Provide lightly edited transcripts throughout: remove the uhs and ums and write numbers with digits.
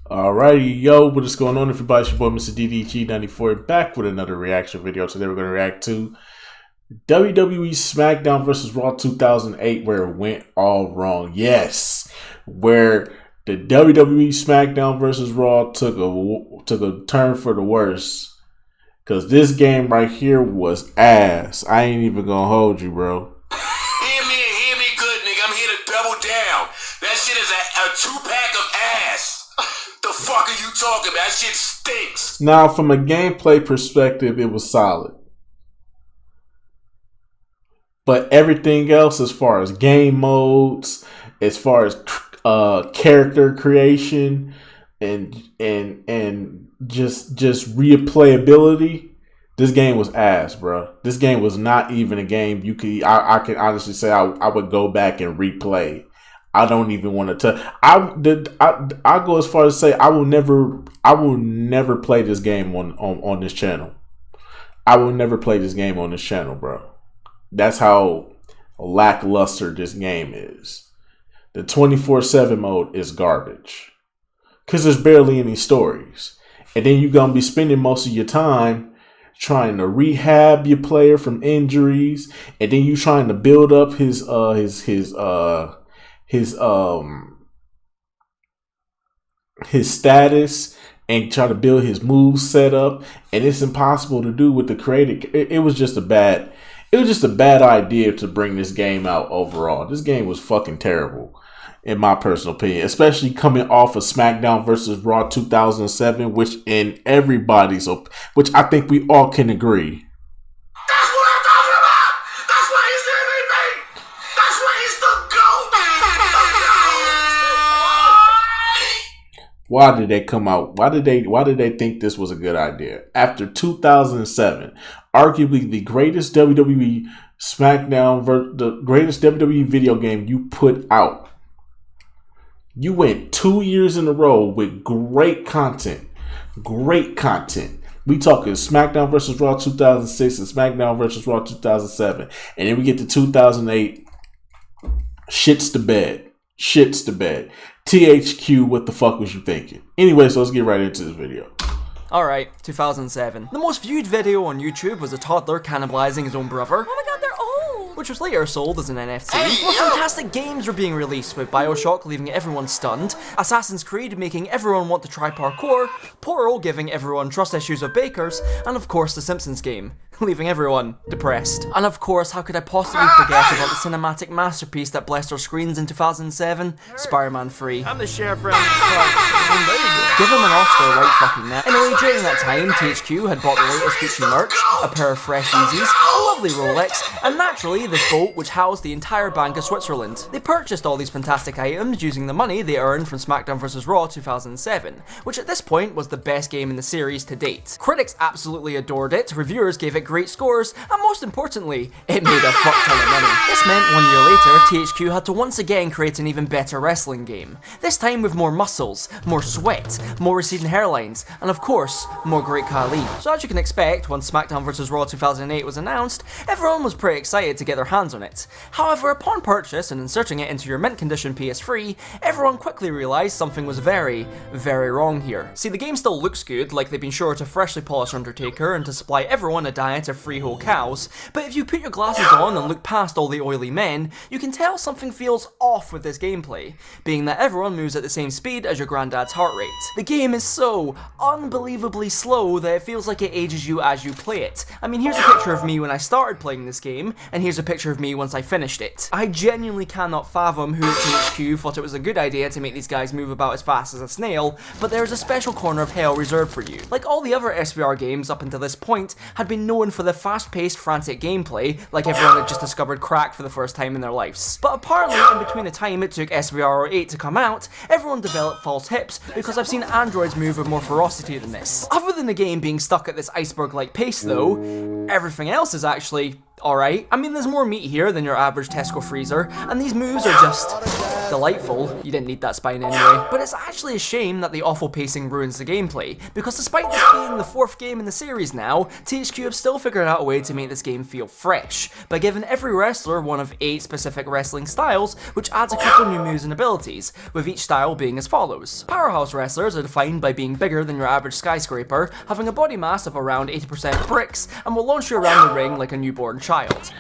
Alrighty, yo, what is going on, everybody? It's your boy, Mr. DDG94, back with another reaction video. Today we're going to react to WWE Smackdown vs. Raw 2008, where it went all wrong. Yes, where the WWE Smackdown vs. Raw took a turn for the worse. Because this game right here was ass. I ain't even going to hold you, bro. Hear me good, nigga. I'm here to double down. That shit is a 2-pack of ass. The fuck are you talking about? That shit stinks. Now, from a gameplay perspective, it was solid. But everything else, as far as game modes, as far as character creation, and just replayability, this game was ass, bro. This game was not even a game you could. I can honestly say I would go back and replay. I don't even want to tell. I go as far as say I will never play this game on this channel. I will never play this game on this channel, bro. That's how lackluster this game is. The 24/7 mode is garbage because there's barely any stories, and then you're gonna be spending most of your time trying to rehab your player from injuries, and then you trying to build up his status and try to build his move setup, and it's impossible to do with the creative. It was just a bad idea to bring this game out overall. This game was fucking terrible, in my personal opinion, especially coming off of Smackdown versus Raw 2007, which I think we all can agree. That's what I'm talking about. That's why he's MVP. That's why he's the GOAT. Why did they come out? Why did they think this was a good idea? After 2007, arguably the greatest WWE Smackdown, the greatest WWE video game you put out. You went 2 years in a row with great content. Great content. We talking Smackdown vs. Raw 2006 and Smackdown vs. Raw 2007. And then we get to 2008. Shits to bed. Shits to bed. THQ, what the fuck was you thinking? Anyway, so let's get right into this video. Alright, 2007. The most viewed video on YouTube was a toddler cannibalizing his own brother. Oh my god, they're old! Which was later sold as an NFT. More fantastic games were being released, with Bioshock leaving everyone stunned, Assassin's Creed making everyone want to try parkour, Portal giving everyone trust issues of bakers, and of course the Simpsons game, leaving everyone depressed. And of course, how could I possibly forget about the cinematic masterpiece that blessed our screens in 2007, Spider-Man 3. I'm the sheriff around this place. Give him an Oscar right fucking now. Anyway, during that time, THQ had bought the latest Gucci merch, a pair of fresh Yeezys, a lovely Rolex, and naturally this boat which housed the entire Bank of Switzerland. They purchased all these fantastic items using the money they earned from Smackdown vs. Raw 2007, which at this point was the best game in the series to date. Critics absolutely adored it, reviewers gave it great scores, and most importantly, it made a fuck ton of money. This meant 1 year later, THQ had to once again create an even better wrestling game. This time with more muscles, more sweat, more receding hairlines, and of course, more Great Khali. So as you can expect, once Smackdown vs. Raw 2008 was announced, everyone was pretty excited to get their hands on it. However, upon purchase and inserting it into your mint condition PS3, everyone quickly realised something was very, very wrong here. See, the game still looks good, like they've been sure to freshly polish Undertaker and to supply everyone a diet of free whole cows, but if you put your glasses on and look past all the oily men, you can tell something feels off with this gameplay, being that everyone moves at the same speed as your granddad's heart rate. The game is so unbelievably slow that it feels like it ages you as you play it. I mean, here's a picture of me when I started playing this game, and here's a picture of me once I finished it. I genuinely cannot fathom who at THQ thought it was a good idea to make these guys move about as fast as a snail, but there is a special corner of hell reserved for you. Like all the other SVR games up until this point had been known for the fast-paced, frantic gameplay, like everyone had just discovered crack for the first time in their lives. But apparently, in between the time it took SVR 8 to come out, everyone developed false hips, because I've seen androids move with more ferocity than this. Other than the game being stuck at this iceberg-like pace though, everything else is actually alright. I mean, there's more meat here than your average Tesco freezer, and these moves are just Delightful, you didn't need that spine anyway. But it's actually a shame that the awful pacing ruins the gameplay, because despite this being the 4th game in the series now, THQ have still figured out a way to make this game feel fresh, by giving every wrestler one of 8 specific wrestling styles, which adds a couple new moves and abilities, with each style being as follows. Powerhouse wrestlers are defined by being bigger than your average skyscraper, having a body mass of around 80% bricks, and will launch you around the ring like a newborn child.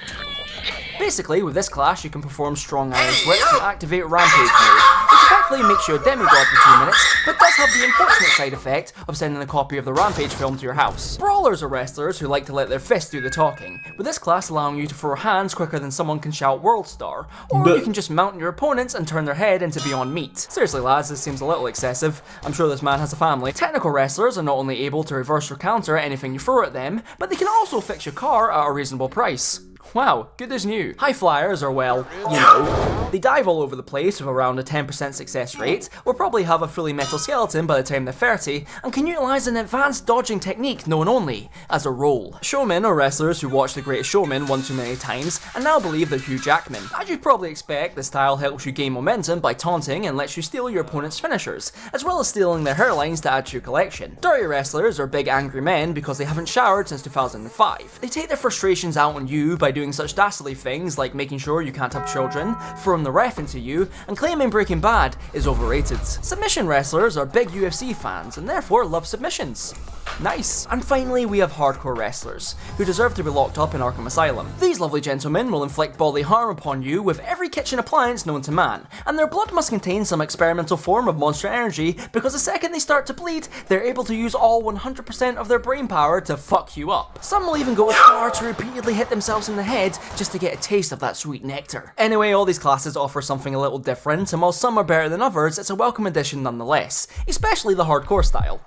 Basically, with this class, you can perform strong Irish whips and activate Rampage mode, which effectively makes you a demigod for 2 minutes, but does have the unfortunate side effect of sending a copy of the Rampage film to your house. Brawlers are wrestlers who like to let their fists do the talking, with this class allowing you to throw hands quicker than someone can shout World Star, or you can just mount your opponents and turn their head into Beyond Meat. Seriously lads, this seems a little excessive. I'm sure this man has a family. Technical wrestlers are not only able to reverse or counter anything you throw at them, but they can also fix your car at a reasonable price. Wow, good as new. High flyers are, well, you know, they dive all over the place with around a 10% success rate, will probably have a fully metal skeleton by the time they're 30, and can utilise an advanced dodging technique known only as a roll. Showmen are wrestlers who watched The Greatest Showman one too many times, and now believe they're Hugh Jackman. As you'd probably expect, this style helps you gain momentum by taunting and lets you steal your opponent's finishers, as well as stealing their hairlines to add to your collection. Dirty wrestlers are big angry men because they haven't showered since 2005. They take their frustrations out on you by doing such dastardly things like making sure you can't have children, throwing the ref into you, and claiming Breaking Bad is overrated. Submission wrestlers are big UFC fans and therefore love submissions. Nice. And finally, we have hardcore wrestlers, who deserve to be locked up in Arkham Asylum. These lovely gentlemen will inflict bodily harm upon you with every kitchen appliance known to man, and their blood must contain some experimental form of monster energy, because the second they start to bleed, they're able to use all 100% of their brain power to fuck you up. Some will even go as far to repeatedly hit themselves in the head just to get a taste of that sweet nectar. Anyway, all these classes offer something a little different, and while some are better than others, it's a welcome addition nonetheless, especially the hardcore style.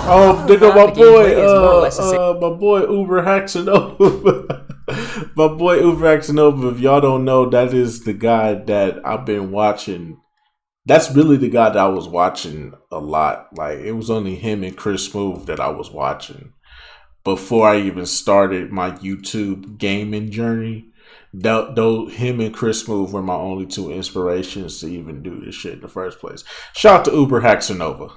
Oh, nigga, my boy Uber Haxanova. My boy Uber Haxanova, if y'all don't know, that is the guy that I've been watching. That's really the guy that I was watching a lot. Like, it was only him and Chris Smooth that I was watching before I even started my YouTube gaming journey. Though him and Chris Smooth were my only 2 inspirations to even do this shit in the first place. Shout out to Uber Haxanova.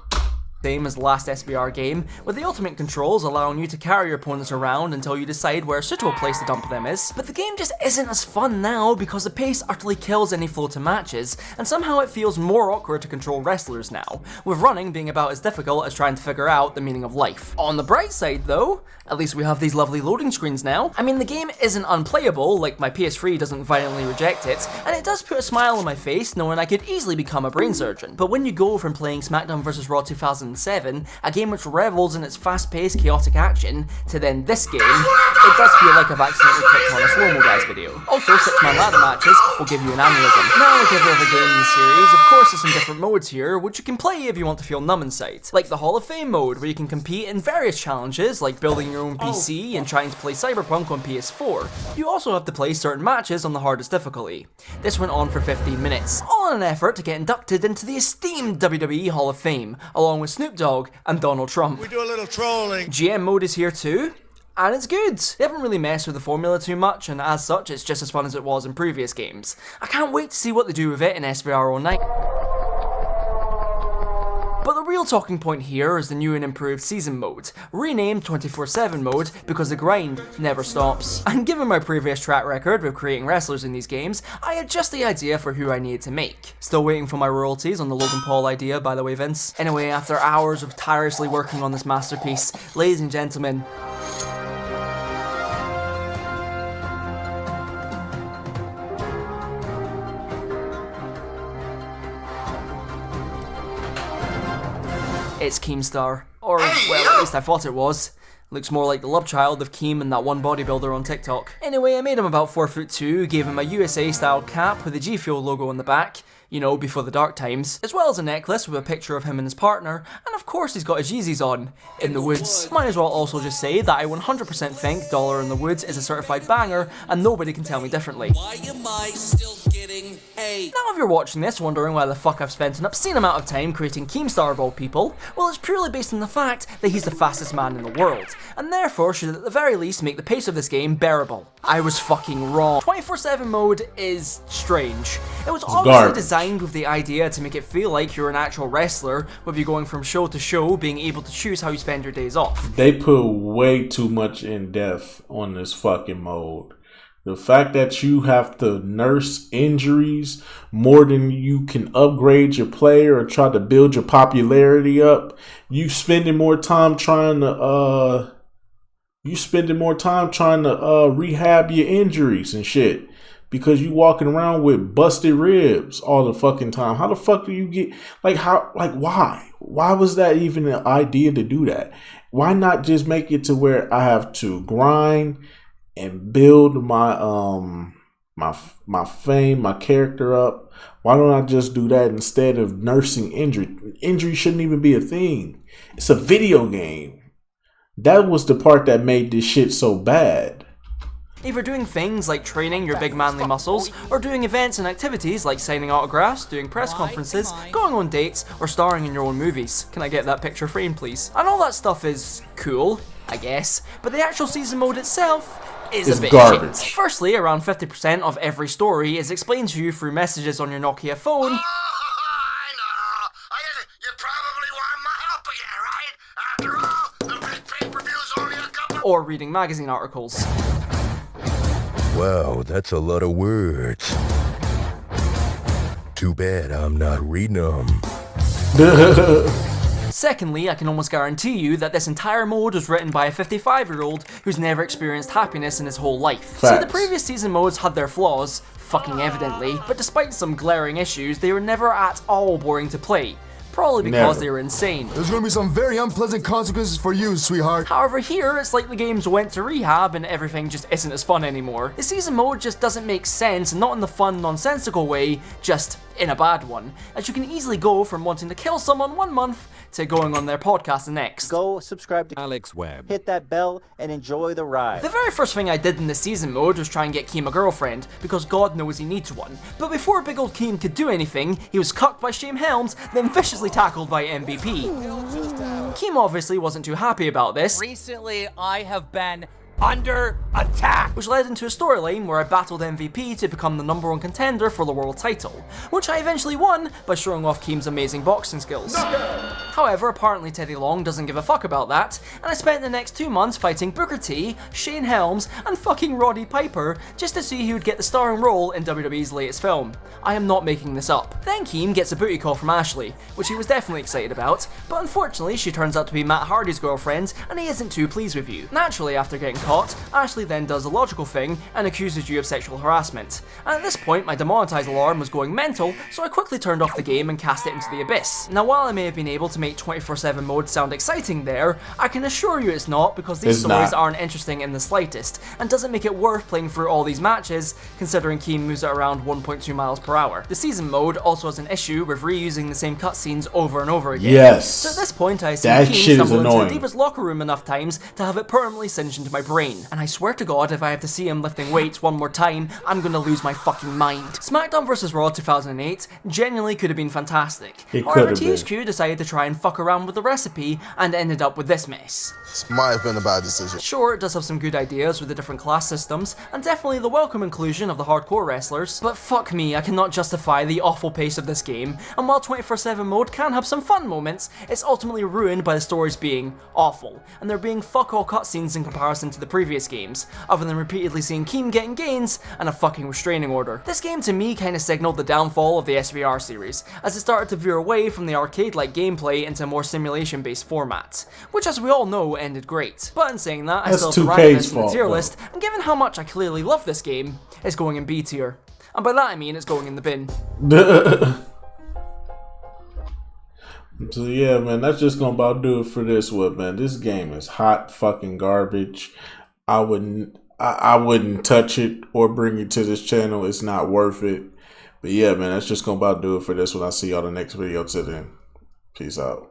Same as the last SBR game, with the ultimate controls allowing you to carry your opponents around until you decide where a suitable place to dump them is, but the game just isn't as fun now because the pace utterly kills any flow to matches, and somehow it feels more awkward to control wrestlers now, with running being about as difficult as trying to figure out the meaning of life. On the bright side though, at least we have these lovely loading screens now. I mean, the game isn't unplayable, like my PS3 doesn't violently reject it, and it does put a smile on my face knowing I could easily become a brain surgeon. But when you go from playing Smackdown vs. Raw 2007, a game which revels in its fast-paced, chaotic action, to then this game, it does feel like I've accidentally clicked on a slow-mo guys video. Also, 6-man ladder matches will give you an aneurysm. Now, like every other game in the series, of course there's some different modes here, which you can play if you want to feel numb inside. Like the Hall of Fame mode, where you can compete in various challenges, like building your own PC and trying to play Cyberpunk on PS4. You also have to play certain matches on the hardest difficulty. This went on for 15 minutes, all in an effort to get inducted into the esteemed WWE Hall of Fame, along with Snoop Dogg and Donald Trump. We do a little trolling. GM mode is here too, and it's good. They haven't really messed with the formula too much, and as such, it's just as fun as it was in previous games. I can't wait to see what they do with it in SBR Online. But the real talking point here is the new and improved season mode, renamed 24/7 mode because the grind never stops. And given my previous track record with creating wrestlers in these games, I had just the idea for who I needed to make. Still waiting for my royalties on the Logan Paul idea, by the way, Vince. Anyway, after hours of tirelessly working on this masterpiece, ladies and gentlemen, it's Keemstar. Or, well, at least I thought it was. Looks more like the love child of Keem and that one bodybuilder on TikTok. Anyway, I made him about 4'2", gave him a USA-style cap with the G Fuel logo on the back, you know, before the dark times, as well as a necklace with a picture of him and his partner, and of course he's got his Yeezys on, in the woods. Might as well also just say that I 100% think Dollar in the Woods is a certified banger, and nobody can tell me differently. Why am I still getting paid. Now if you're watching this wondering why the fuck I've spent an obscene amount of time creating Keemstar of all people, well it's purely based on the fact that he's the fastest man in the world, and therefore should at the very least make the pace of this game bearable. I was fucking wrong. 24/7 mode is strange. It was obviously designed with the idea to make it feel like you're an actual wrestler, with you going from show to show, being able to choose how you spend your days off. They put way too much in depth on this fucking mode. The fact that you have to nurse injuries more than you can upgrade your player or try to build your popularity up. You spending more time trying to rehab your injuries and shit because you walking around with busted ribs all the fucking time. How the fuck do you get why? Why was that even an idea to do that? Why not just make it to where I have to grind and build my my fame, my character up? Why don't I just do that instead of nursing injury? Injury shouldn't even be a thing. It's a video game. That was the part that made this shit so bad. If you're doing things like training your big manly muscles, or doing events and activities like signing autographs, doing press conferences, going on dates, or starring in your own movies. Can I get that picture frame please? And all that stuff is cool, I guess, but the actual season mode itself is a bit garbage. shit. Firstly, around 50% of every story is explained to you through messages on your Nokia phone. I know. You probably want my help again, right? After all, the big pay-per-view's only a couple. Or reading magazine articles. Wow, that's a lot of words. Too bad I'm not reading them. Secondly, I can almost guarantee you that this entire mode was written by a 55-year-old who's never experienced happiness in his whole life. Facts. See, the previous season modes had their flaws, fucking evidently, but despite some glaring issues, they were never at all boring to play. Probably because they were insane. There's gonna be some very unpleasant consequences for you, sweetheart. However, here, it's like the games went to rehab and everything just isn't as fun anymore. The season mode just doesn't make sense, not in the fun, nonsensical way, just in a bad one, as you can easily go from wanting to kill someone 1 month to going on their podcast the next. Go subscribe to Alex Webb. hit that bell, and enjoy the ride. The very first thing I did in the season mode was try and get Keem a girlfriend, because God knows he needs one. But before big old Keem could do anything, he was cucked by Shane Helms, then viciously tackled by MVP. Keem obviously wasn't too happy about this. Recently, I have been under attack, which led into a storyline where I battled MVP to become the #1 contender for the world title, which I eventually won by showing off Keem's amazing boxing skills. However, apparently Teddy Long doesn't give a fuck about that, and I spent the next 2 months fighting Booker T, Shane Helms, and fucking Roddy Piper just to see who would get the starring role in WWE's latest film. I am not making this up. Then Keem gets a booty call from Ashley, which he was definitely excited about, but unfortunately she turns out to be Matt Hardy's girlfriend, and he isn't too pleased with you. Naturally, after getting caught, Ashley then does a logical thing and accuses you of sexual harassment. And at this point, my demonetized alarm was going mental, so I quickly turned off the game and cast it into the abyss. Now, while I may have been able to make 24/7 mode sound exciting there, I can assure you it's not, because these stories aren't interesting in the slightest, and doesn't make it worth playing through all these matches, considering Keem moves at around 1.2 miles per hour. The season mode also has an issue with reusing the same cutscenes over and over again. Yes. So at this point, I see Keem stumble into the Diva's locker room enough times to have it permanently singed into my brain. And I swear to God, if I have to see him lifting weights one more time, I'm gonna lose my fucking mind. Smackdown vs. Raw 2008 genuinely could have been fantastic. However, THQ decided to try and fuck around with the recipe and ended up with this mess. This might have been a bad decision. Sure, it does have some good ideas with the different class systems, and definitely the welcome inclusion of the hardcore wrestlers, but fuck me, I cannot justify the awful pace of this game, and while 24/7 mode can have some fun moments, it's ultimately ruined by the stories being awful, and there being fuck all cutscenes in comparison to the previous games, other than repeatedly seeing Keem getting gains and a fucking restraining order. This game to me kinda signaled the downfall of the SVR series, as it started to veer away from the arcade-like gameplay into a more simulation-based format, which as we all know ended great. But in saying that, I still have to rank this in the tier list, and given how much I clearly love this game, it's going in B tier. And by that I mean it's going in the bin. So yeah, man, that's just gonna about do it for this one, man. This game is hot fucking garbage. I wouldn't touch it or bring it to this channel. It's not worth it. But yeah, man, that's just gonna about do it for this one. I'll see y'all the next video. Till then, peace out.